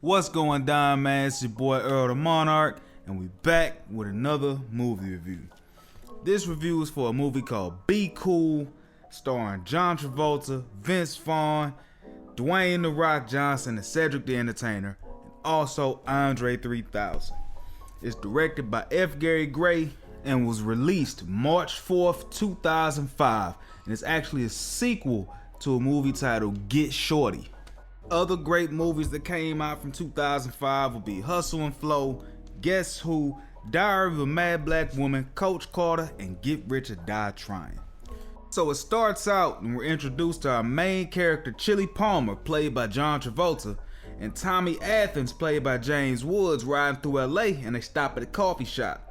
What's going down, man? It's your boy Earl the Monarch, and we back with another movie review. This review is for a movie called Be Cool, starring John Travolta, Vince Vaughn, Dwayne "The Rock" Johnson, and Cedric The Entertainer, and also Andre 3000. It's directed by F. Gary Gray and was released March 4th, 2005, and it's actually a sequel to a movie titled Get Shorty. Other great movies that came out from 2005 would be Hustle and Flow, Guess Who, Diary of a Mad Black Woman, Coach Carter, and Get Rich or Die Trying. So it starts out and we're introduced to our main character Chili Palmer, played by John Travolta, and Tommy Athens, played by James Woods, riding through LA, and they stop at a coffee shop.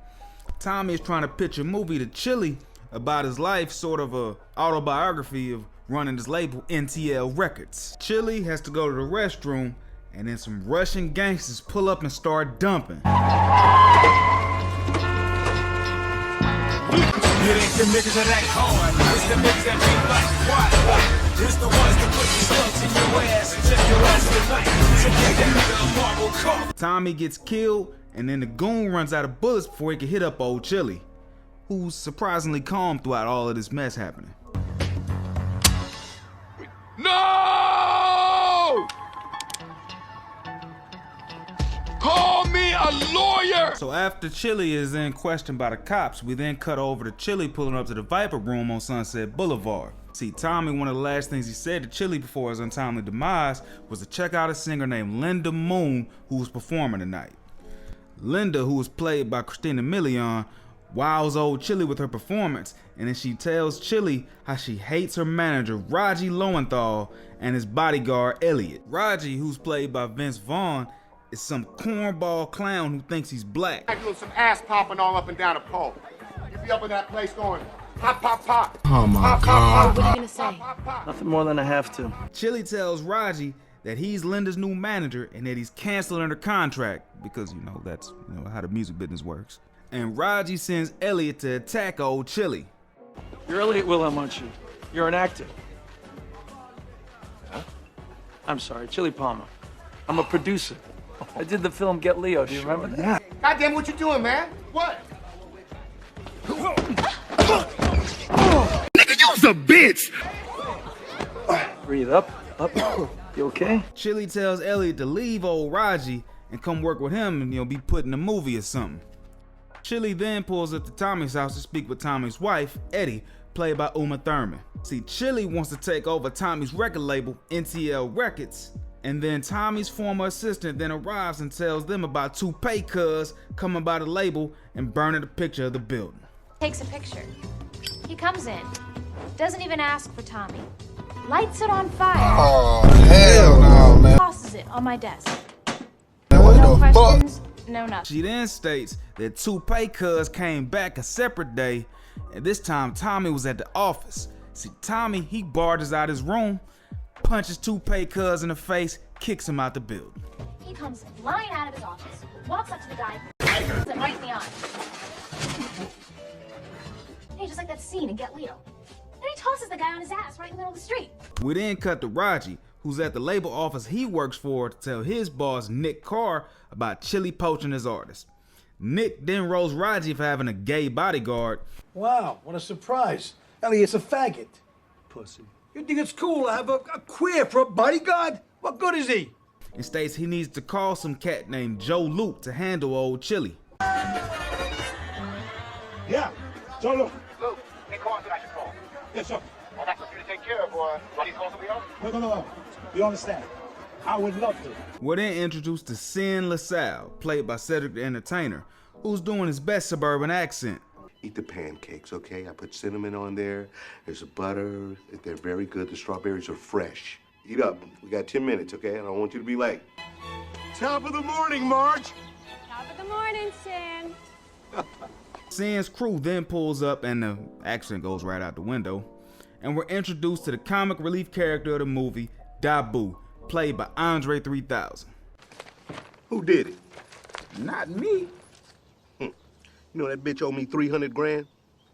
Tommy is trying to pitch a movie to Chili about his life, sort of a autobiography of running his label NTL Records. Chili has to go to the restroom, and then some Russian gangsters pull up and start dumping. It ain't the niggas that hard, it's the niggas that be like, what? It's the ones that put the slugs in your ass and check your ass tonight. So get that nigga a marble cough. Tommy gets killed, and then the goon runs out of bullets before he can hit up old Chili, who's surprisingly calm throughout all of this mess happening. No! Call me a lawyer! So after Chili is then questioned by the cops, we then cut over to Chili pulling up to the Viper Room on Sunset Boulevard. See, Tommy, one of the last things he said to Chili before his untimely demise was to check out a singer named Linda Moon who was performing tonight. Linda, who was played by Christina Milian, wows old Chili with her performance, and then she tells Chili how she hates her manager Raji Lowenthal and his bodyguard Elliot. Raji, who's played by Vince Vaughn, is some cornball clown who thinks he's black. Like doing some ass popping all up and down a pole. You be up in that place going pop, pop, pop. Oh my Pop, God. pop, pop. What are you gonna say? Pop, pop. Nothing more than I have to. Chili tells Raji that he's Linda's new manager and that he's canceling her contract because, that's how the music business works. And Raji sends Elliot to attack old Chili. You're Elliot Wilhelmunchy. You're an actor. Huh? I'm sorry, Chili Palmer. I'm a producer. I did the film Get Leo. Do you remember that? Goddamn, what you doing, man? What? Nigga, you's a bitch! Breathe up. You okay? Chili tells Elliot to leave old Raji and come work with him and be put in a movie or something. Chili then pulls up to Tommy's house to speak with Tommy's wife, Eddie, played by Uma Thurman. See, Chili wants to take over Tommy's record label, NTL Records, and then Tommy's former assistant then arrives and tells them about two pay cuz coming by the label and burning a picture of the building. Takes a picture. He comes in, doesn't even ask for Tommy, lights it on fire, Oh, hell no, man. tosses it on my desk. What No the fuck? questions, no nothing. She then states that two pay cuz came back a separate day, and this time Tommy was at the office. See, Tommy, he barges out his room, punches two pay cuz in the face, kicks him out the building. He comes flying out of his office, walks up to the guy, hits him right in the eye. Hey, just like that scene in Get Leo. Then he tosses the guy on his ass right in the middle of the street. We then cut to Raji, who's at the label office he works for, to tell his boss, Nick Carr, about Chili poaching his artist. Nick then roast Raji for having a gay bodyguard. Wow, what a surprise. Elliot's a faggot. Pussy. You think it's cool to have a queer for a bodyguard? What good is he? And states he needs to call some cat named Joe Luke to handle old Chili. Yeah. Joe, look. Luke, Nick Carr said I should call. Yes, sir. Well, that's what you to take care of, boy. Want to call somebody else? No. You understand? I would love to. We're then introduced to Sin LaSalle, played by Cedric The Entertainer, who's doing his best suburban accent. Eat the pancakes, okay? I put cinnamon on there. There's a butter. They're very good. The strawberries are fresh. Eat up. We got 10 minutes, okay? I don't want you to be late. Top of the morning, Marge. Top of the morning, Sin. Sin's crew then pulls up and the accent goes right out the window. And we're introduced to the comic relief character of the movie, Dabu, played by Andre 3000. Who did it? Not me. You know that bitch owed me 300 grand?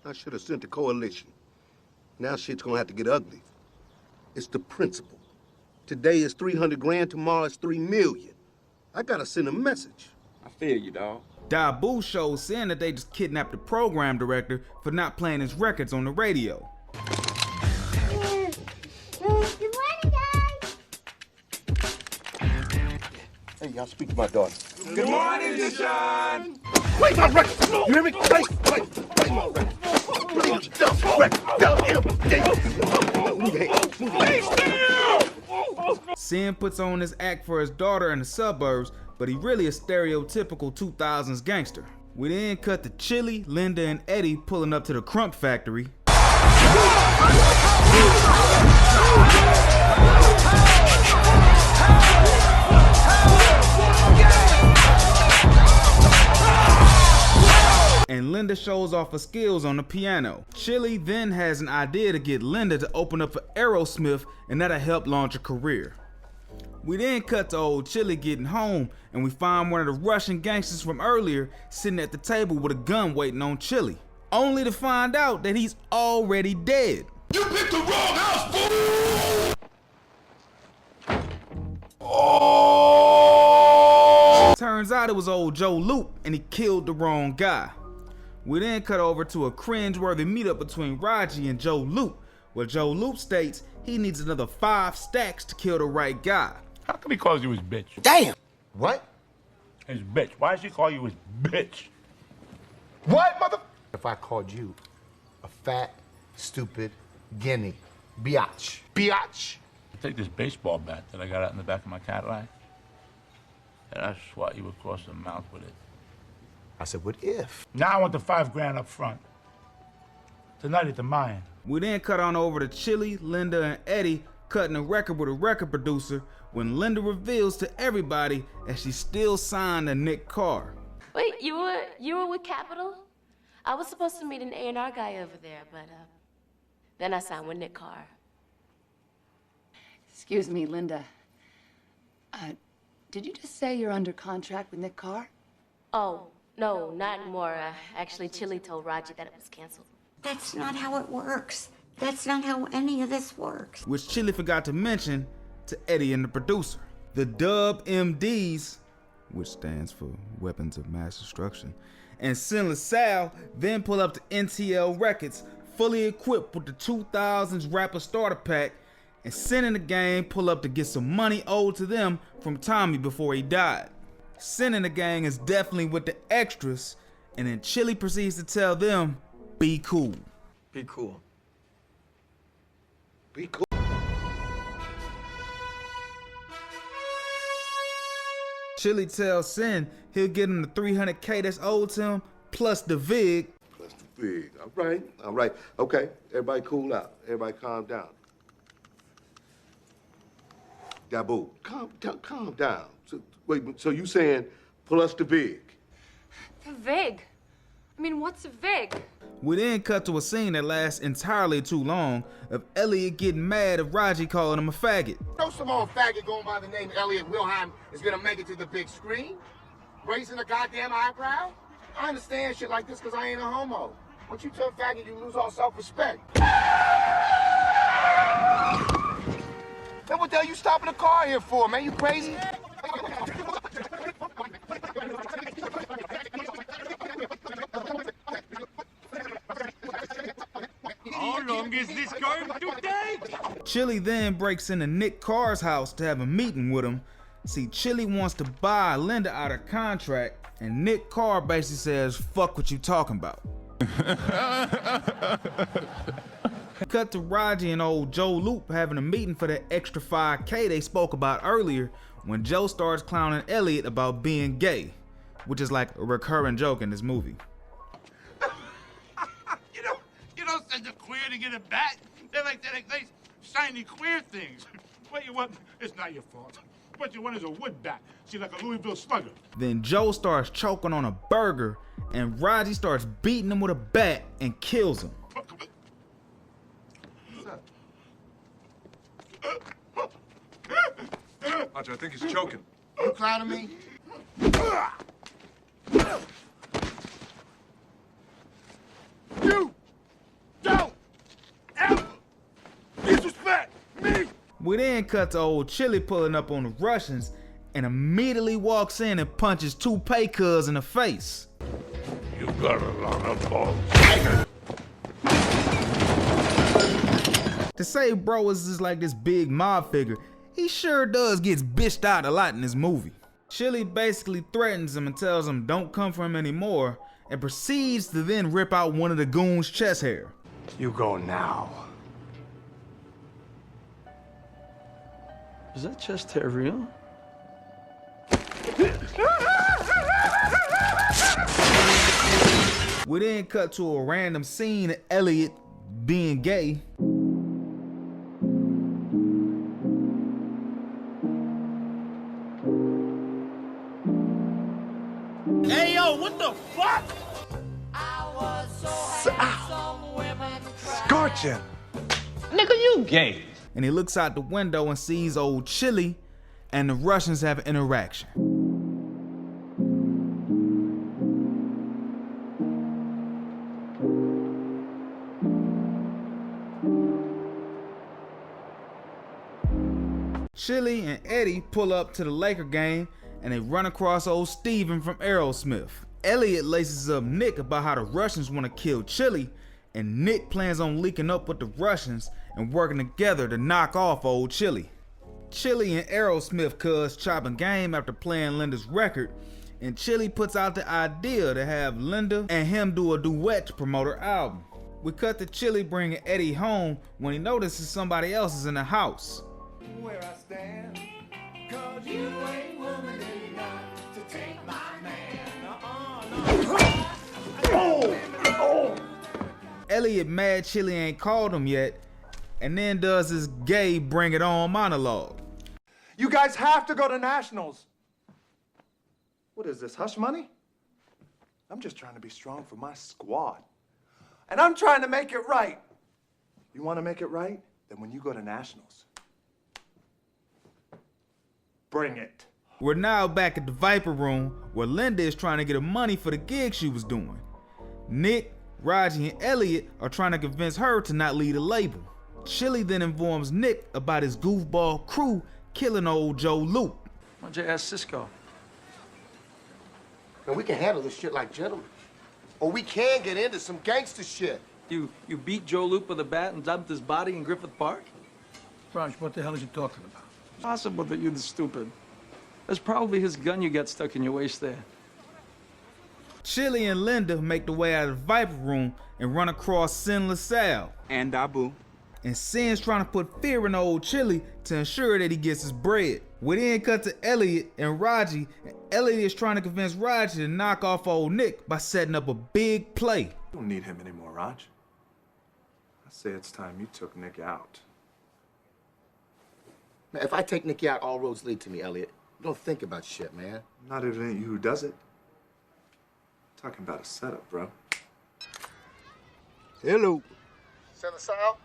I should have sent the coalition. Now shit's gonna have to get ugly. It's the principle. Today is 300 grand, tomorrow is 3 million. I gotta send a message. I feel you, dog. Dabu shows Sin that they just kidnapped the program director for not playing his records on the radio. Good morning, guys. Hey, y'all speak to my daughter. Good morning, John. Play my record! You hear me? Play my record! Sin puts on this act for his daughter in the suburbs, but he really a stereotypical 2000s gangster. We then cut to Chili, Linda, and Eddie pulling up to the Crump factory. And Linda shows off her skills on the piano. Chili then has an idea to get Linda to open up for Aerosmith, and that'll help launch a career. We then cut to old Chili getting home, and we find one of the Russian gangsters from earlier sitting at the table with a gun waiting on Chili, only to find out that he's already dead. You picked the wrong house, fool! Turns out it was old Joe Loop, and he killed the wrong guy. We then cut over to a cringe-worthy meetup between Raji and Joe Loop, where Joe Loop states he needs another 5 stacks to kill the right guy. How come he calls you his bitch? Damn! What? His bitch. Why does he call you his bitch? What, mother? If I called you a fat, stupid guinea biatch. Biatch? Take this baseball bat that I got out in the back of my Cadillac, and I swat you across the mouth with it. I said, what if? Now I want the $5 grand up front. Tonight at the mine. We then cut on over to Chili, Linda, and Eddie cutting a record with a record producer when Linda reveals to everybody that she still signed to Nick Carr. Wait, you were with Capitol? I was supposed to meet an A&R guy over there, but then I signed with Nick Carr. Excuse me, Linda. Did you just say you're under contract with Nick Carr? Oh, no, not anymore. Actually, Chili told Raji that it was canceled. That's not how it works. That's not how any of this works. Which Chili forgot to mention to Eddie and the producer. The Dub MDs, which stands for Weapons of Mass Destruction, and Sin LaSalle then pull up to NTL Records, fully equipped with the 2000s rapper starter pack, and Sin and the gang pull up to get some money owed to them from Tommy before he died. Sin and the gang is definitely with the extras, and then Chili proceeds to tell them, be cool. Be cool. Be cool. Chili tells Sin he'll get him the $300K that's owed to him, plus the VIG. Plus the big. All right. Okay, everybody cool out. Everybody calm down. Dabu, calm down. So you saying pull us the VIG? The VIG? I mean, what's a VIG? We then cut to a scene that lasts entirely too long of Elliot getting mad at Raji calling him a faggot. No some old faggot going by the name Elliot Wilhelm is gonna make it to the big screen? Raising a goddamn eyebrow? I understand shit like this because I ain't a homo. Once you turn faggot, you lose all self-respect. Then what the hell you stopping the car here for, man? You crazy? How long is this going to take? Chili then breaks into Nick Carr's house to have a meeting with him. See, Chili wants to buy Linda out of contract, and Nick Carr basically says, fuck what you talking about. Cut to Raji and old Joe Loop having a meeting for that extra $5K they spoke about earlier when Joe starts clowning Elliot about being gay, which is like a recurring joke in this movie. You don't send a queer to get a bat. They're like nice, shiny queer things. What you want, it's not your fault. What you want is a wood bat. See, like a Louisville slugger. Then Joe starts choking on a burger, and Raji starts beating him with a bat and kills him. Roger, I think he's choking. You clowning me? You don't ever disrespect me! We then cut to old Chili pulling up on the Russians, and immediately walks in and punches Toupee Cuz in the face. You got a lot of balls. To say bro is just like this big mob figure, he sure does get bitched out a lot in this movie. Chili basically threatens him and tells him don't come for him anymore, and proceeds to then rip out one of the goons' chest hair. You go now. Is that chest hair real? We then cut to a random scene of Elliot being gay. Hey, yo, what the fuck? Scorching. Nigga, you gay. And he looks out the window and sees old Chili and the Russians have an interaction. Chili and Eddie pull up to the Laker game and they run across old Steven from Aerosmith. Elliot laces up Nick about how the Russians want to kill Chili, and Nick plans on linking up with the Russians and working together to knock off old Chili. Chili and Aerosmith cuz chopping game after playing Linda's record, and Chili puts out the idea to have Linda and him do a duet to promote her album. We cut to Chili bringing Eddie home when he notices somebody else is in the house. Where I stand, 'cause you ain't woman enough to take my man. Elliot mad Chili ain't called him yet, and then does his gay bring it on monologue. You guys have to go to nationals. What is this, hush money? I'm just trying to be strong for my squad. And I'm trying to make it right. You want to make it right? Then when you go to nationals, bring it. We're now back at the Viper Room where Linda is trying to get her money for the gig she was doing. Nick, Raji, and Elliot are trying to convince her to not lead a label. Chili then informs Nick about his goofball crew killing old Joe Loop. Why'd you ask Cisco? Man, we can handle this shit like gentlemen. Or we can get into some gangster shit. You beat Joe Loop with a bat and dumped his body in Griffith Park? Raj, what the hell is you talking about? Possible that you're the stupid. That's probably his gun you got stuck in your waist there. Chili and Linda make the way out of the Viper Room and run across Sin LaSalle. And Abu. And Sin's trying to put fear in old Chili to ensure that he gets his bread. We then cut to Elliot and Raji, and Elliot is trying to convince Raji to knock off old Nick by setting up a big play. You don't need him anymore, Raj. I say it's time you took Nick out. Man, if I take Nicky out, all roads lead to me, Elliot. You don't think about shit, man. Not if it ain't you who does it. I'm talking about a setup, bro. Hello. Sin LaSalle?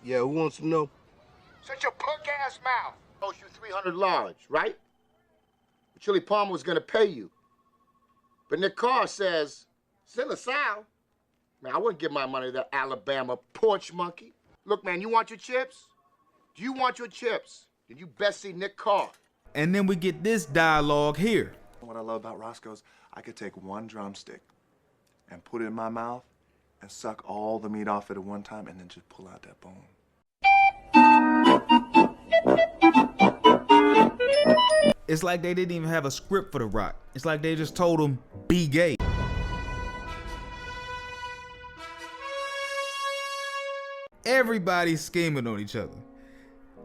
Yeah, who wants to know? Shut your punk-ass mouth. Owes you 300 large, right? Chili Palmer was gonna pay you. But Nick Carr says, Sin LaSalle? Man, I wouldn't give my money to that Alabama porch monkey. Look, man, you want your chips? Do you want your chips? Then you best see Nick Carr. And then we get this dialogue here. What I love about Roscoe's, I could take one drumstick and put it in my mouth and suck all the meat off it at one time and then just pull out that bone. It's like they didn't even have a script for The Rock. It's like they just told him, be gay. Everybody's scheming on each other.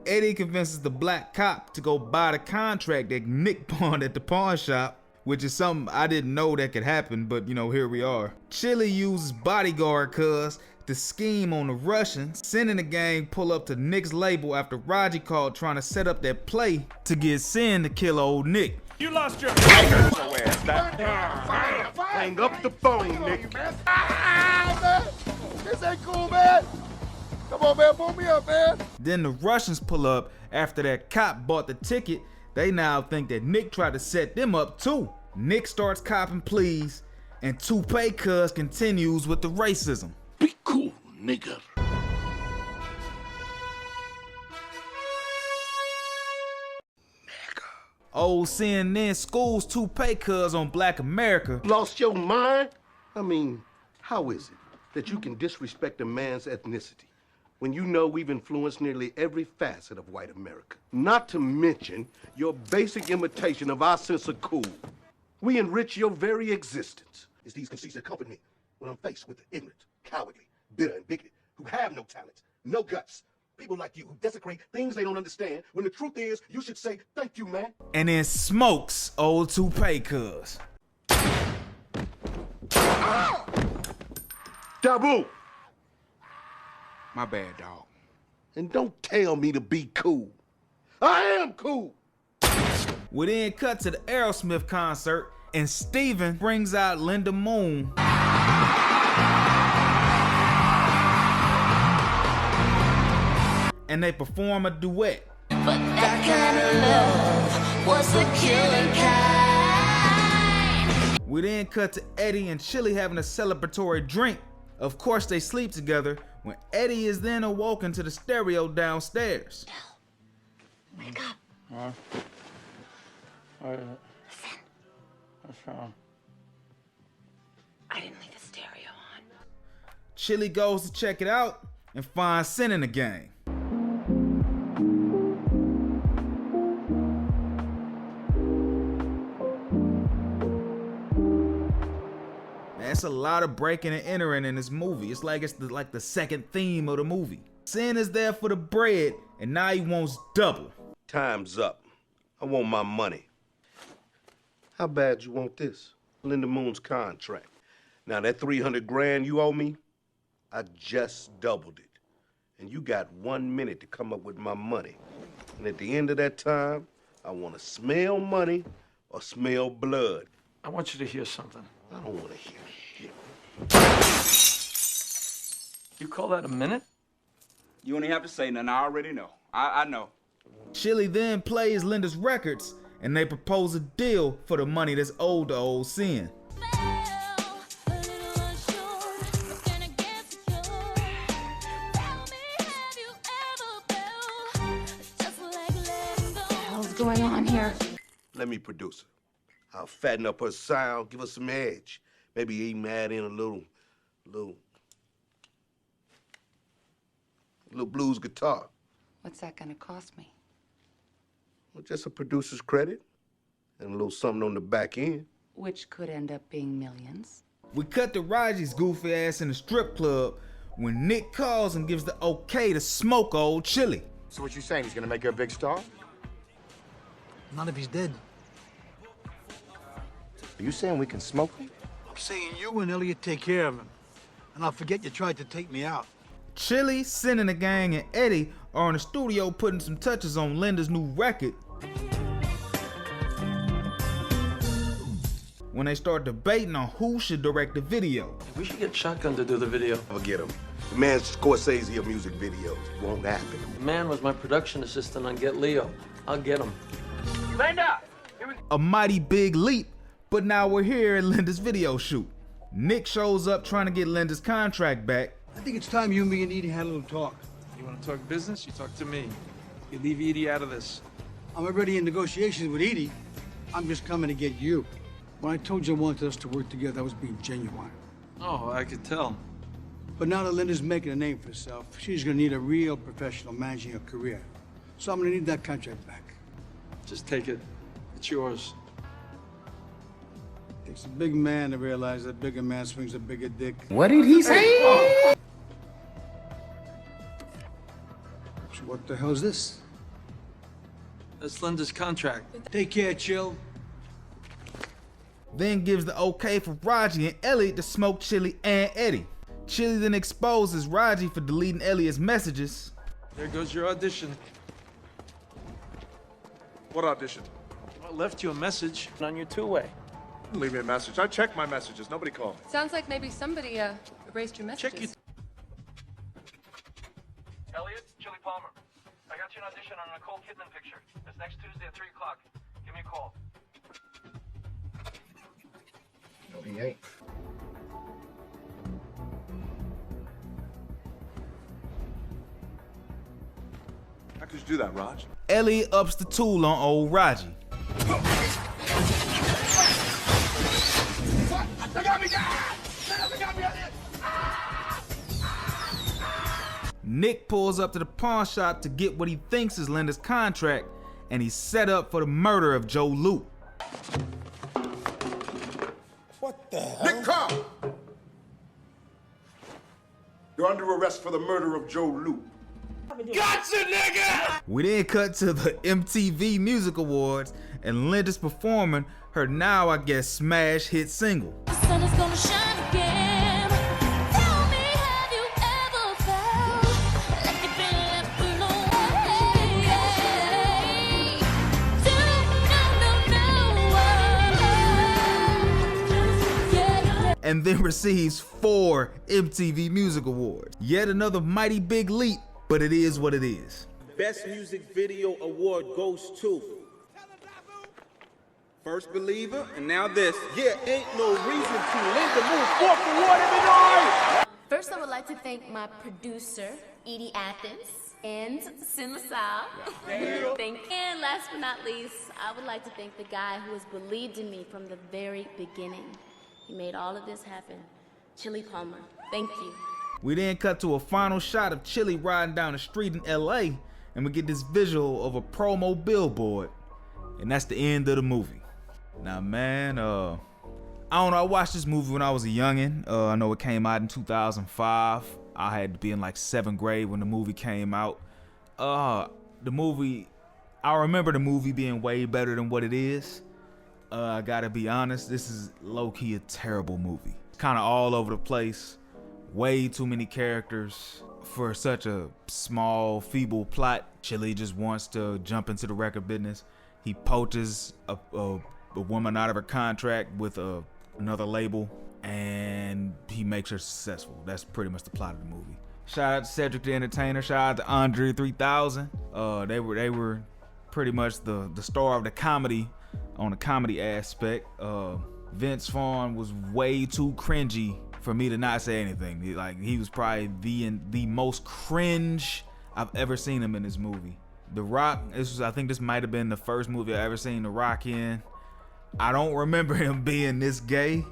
Eddie convinces the black cop to go buy the contract that Nick pawned at the pawn shop, which is something I didn't know that could happen, but you know, here we are. Chili uses bodyguard cuz to scheme on the Russians, sending the gang pull up to Nick's label after Raji called trying to set up that play to get Sin to kill old Nick. You lost your Hang up the phone, Nick. Man. This ain't cool, man. Come on, man, pull me up, man. Then the Russians pull up after that cop bought the ticket. They now think that Nick tried to set them up too. Nick starts copping pleas, and Toupee Cuz continues with the racism. Be cool, nigger. Old Sin then schools two pay cuz on Black America. Lost your mind? I mean, how is it that you can disrespect a man's ethnicity when you know we've influenced nearly every facet of white America? Not to mention your basic imitation of our sense of cool. We enrich your very existence. It's these conceits that comfort me when I'm faced with the ignorant, cowardly, bitter, and bigoted who have no talent, no guts. People like you who desecrate things they don't understand, when the truth is, you should say, thank you, man. And then smokes old toupee cuz. Dabu! My bad, dog. And don't tell me to be cool. I am cool. We then cut to the Aerosmith concert, and Steven brings out Linda Moon. And they perform a duet. But that kind of love was a killing kind. We then cut to Eddie and Chili having a celebratory drink. Of course, they sleep together when Eddie is then awoken to the stereo downstairs. Wake up. Listen. What's wrong? I didn't leave the stereo on. Chili goes to check it out and finds Sin in the gang. That's a lot of breaking and entering in this movie. It's like the second theme of the movie. Sin is there for the bread, and now he wants double. Time's up. I want my money. How bad you want this? Linda Moon's contract. Now that 300 grand you owe me, I just doubled it. And you got 1 minute to come up with my money. And at the end of that time, I want to smell money or smell blood. I want you to hear something. I don't want to hear shit. You call that a minute? You only have to say nothing. I already know. I know. Chili then plays Linda's records, and they propose a deal for the money that's owed to old Sin. What's going on here? Let me produce her. I'll fatten up her sound, give her some edge. Maybe even add in a little blues guitar. What's that gonna cost me? Well, just a producer's credit and a little something on the back end. Which could end up being millions. We cut to Raji's goofy ass in the strip club when Nick calls and gives the okay to smoke old Chili. So what you saying, he's gonna make her a big star? Not if he's dead. Are you saying we can smoke him? I'm saying you and Elliot take care of him. And I'll forget you tried to take me out. Chili, Sin and the gang, and Eddie are in the studio putting some touches on Linda's new record when they start debating on who should direct the video. We should get Shotgun to do the video. I'll get him. The man's Scorsese of music videos. It won't happen. The man was my production assistant on Get Leo. I'll get him. Linda! A mighty big leap, but now we're here at Linda's video shoot. Nick shows up trying to get Linda's contract back. I think it's time you, me, and Edie had a little talk. You want to talk business? You talk to me. You leave Edie out of this. I'm already in negotiations with Edie. I'm just coming to get you. When I told you I wanted us to work together, I was being genuine. Oh, I could tell. But now that Linda's making a name for herself, she's gonna need a real professional managing her career. So I'm gonna need that contract back. Just take it. It's yours. Takes a big man to realize that bigger man swings a bigger dick. What did he say? So what the hell's this? That's Linda's contract. Take care, Chill. Then gives the okay for Raji and Elliot to smoke Chili and Eddie. Chili then exposes Raji for deleting Elliot's messages. There goes your audition. What audition? I left you a message on your two-way. Leave me a message. I checked my messages. Nobody called. Sounds like maybe somebody erased your messages. Check you. Elliot, Chili Palmer. I got you an audition on a Nicole Kidman picture. It's next Tuesday at 3 o'clock. Give me a call. No, he ain't. How could you do that, Raj? Elliot ups the tool on old Raji. Nick pulls up to the pawn shop to get what he thinks is Linda's contract, and he's set up for the murder of Joe Loop. What the hell? Nick, come! You're under arrest for the murder of Joe Loop. Gotcha, nigga! We then cut to the MTV Music Awards, and Linda's performing her now, I guess, smash hit single. The sun is gonna shine again. Tell me, have you ever felt like you've been left alone? And then receives 4 MTV Music Awards. Yet another mighty big leap, but it is what it is. Best Music Video Award goes to First Believer, and now this. Yeah, ain't no reason to Linda move forth award every night. First, I would like to thank my producer, Edie Athens, and Sin LaSalle. And last but not least, I would like to thank the guy who has believed in me from the very beginning. He made all of this happen. Chili Palmer, thank you. We then cut to a final shot of Chili riding down the street in LA, and we get this visual of a promo billboard. And that's the end of the movie. Now, man, I don't know, I watched this movie when I was a youngin'. I know it came out in 2005. I had to be in like 7th grade when the movie came out. I remember the movie being way better than what it is. I gotta be honest, this is low-key a terrible movie. It's kind of all over the place. Way too many characters for such a small, feeble plot. Chili just wants to jump into the record business. He poaches a woman out of her contract with another label, and he makes her successful. That's pretty much the plot of the movie. Shout out to Cedric The Entertainer. Shout out to Andre 3000. They were pretty much the star of the comedy on the comedy aspect. Vince Vaughn was way too cringy for me to not say anything. He was probably the most cringe I've ever seen him in this movie. The Rock, I think this might have been the first movie I ever seen The Rock in. I don't remember him being this gay.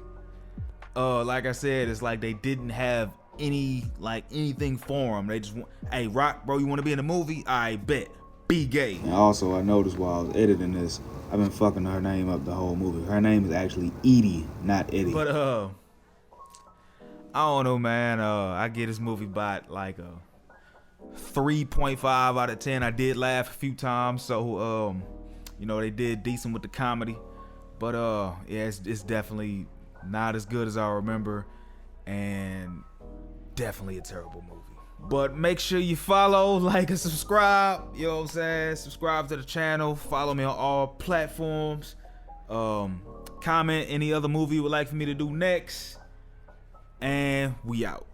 Like I said, it's like they didn't have anything for him. They just hey, Rock, bro, you want to be in a movie? I bet. Be gay. And also, I noticed while I was editing this, I've been fucking her name up the whole movie. Her name is actually Edie, not Eddie. But I don't know, man. I get this movie by like a 3.5 out of 10. I did laugh a few times, so they did decent with the comedy. But yeah, it's definitely not as good as I remember, and definitely a terrible movie. But make sure you follow, like, and subscribe. You know what I'm saying? Subscribe to the channel. Follow me on all platforms. Comment any other movie you would like for me to do next. And we out.